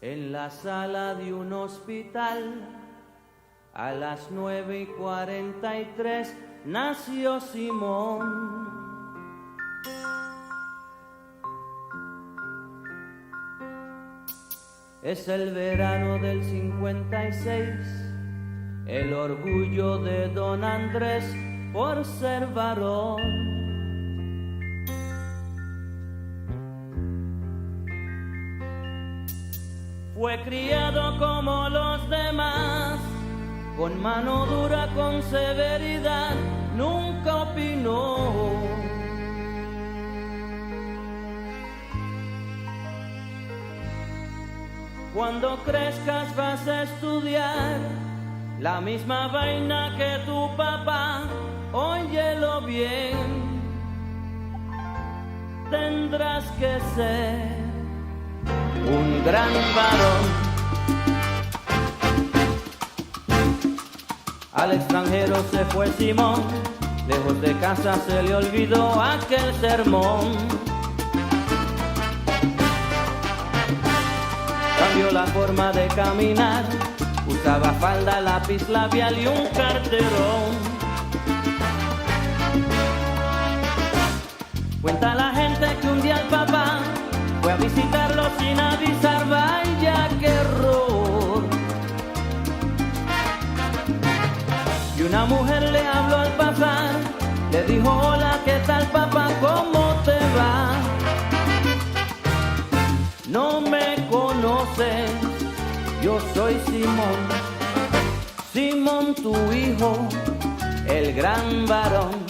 En la sala de un hospital, a las 9:43, nació Simón. Es el verano del 56, el orgullo de don Andrés por ser varón. Fue criado como los demás, con mano dura, con severidad, nunca opinó. Cuando crezcas vas a estudiar la misma vaina que tu papá, óyelo bien, tendrás que ser un gran varón. Al extranjero se fue Simón, lejos de casa se le olvidó aquel sermón. Cambió la forma de caminar, usaba falda, lápiz labial y un carterón. Cuenta la gente que un día el papá fue a visitarlo sin avisar, vaya qué error. Y una mujer le habló al pasar, le dijo: hola, ¿qué tal papá? ¿Cómo te va? No me conoces, yo soy Simón, Simón tu hijo, el gran varón.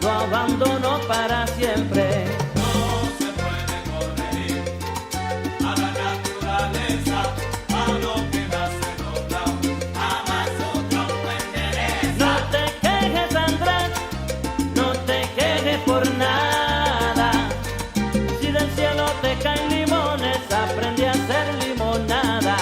Lo abandonó para siempre. No se puede corregir a la naturaleza, a lo que nace doblado, jamás otro lo endereza. No te quejes, Andrés, no te quejes por nada. Si del cielo te caen limones, aprende a hacer limonada.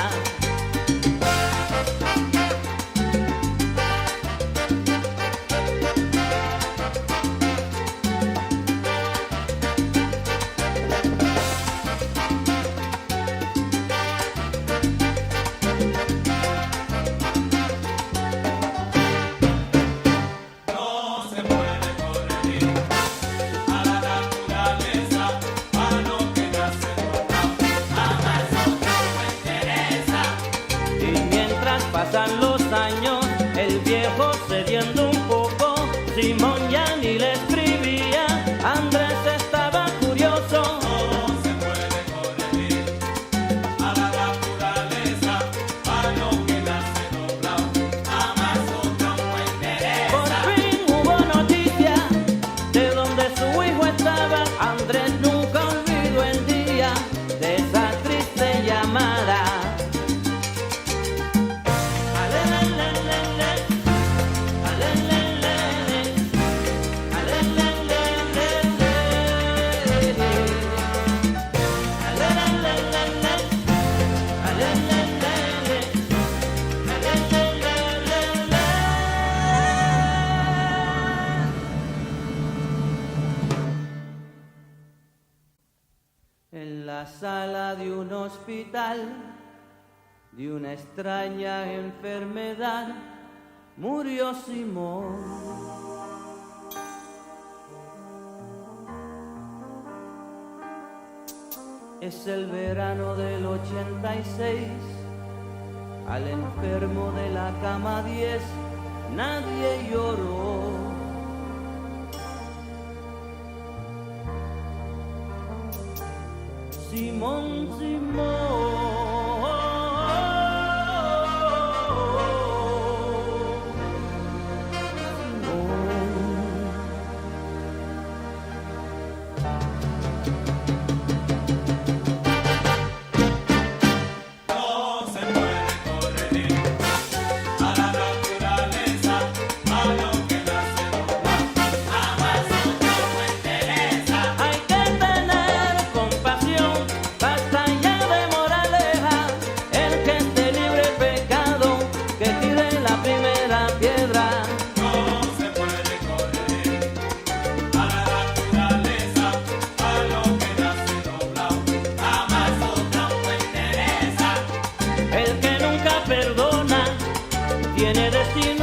Pasan los años, el viejo cediendo un poco, Simón ya ni le escribía, Andrés estaba curioso. No se puede corregir a la naturaleza, a lo que nace doblado, jamás otro lo endereza. Por fin hubo noticia de donde su hijo estaba, Andrés nunca olvidó el día de esa triste llamada. En la sala de un hospital, de una extraña enfermedad, murió Simón. Es el verano del 86, al enfermo de la cama 10 nadie lloró. Simón, Simón. No se puede corregir a la naturaleza, a lo que nace dobla. Jamás otro no interesa. Hay que tener compasión, basta ya de moraleja. El que esté libre de pecado, que tire la primera piedra. No se puede corregir a la naturaleza, a lo que nace dobla. Jamás otro no interesa. El que nunca perdona, tiene destino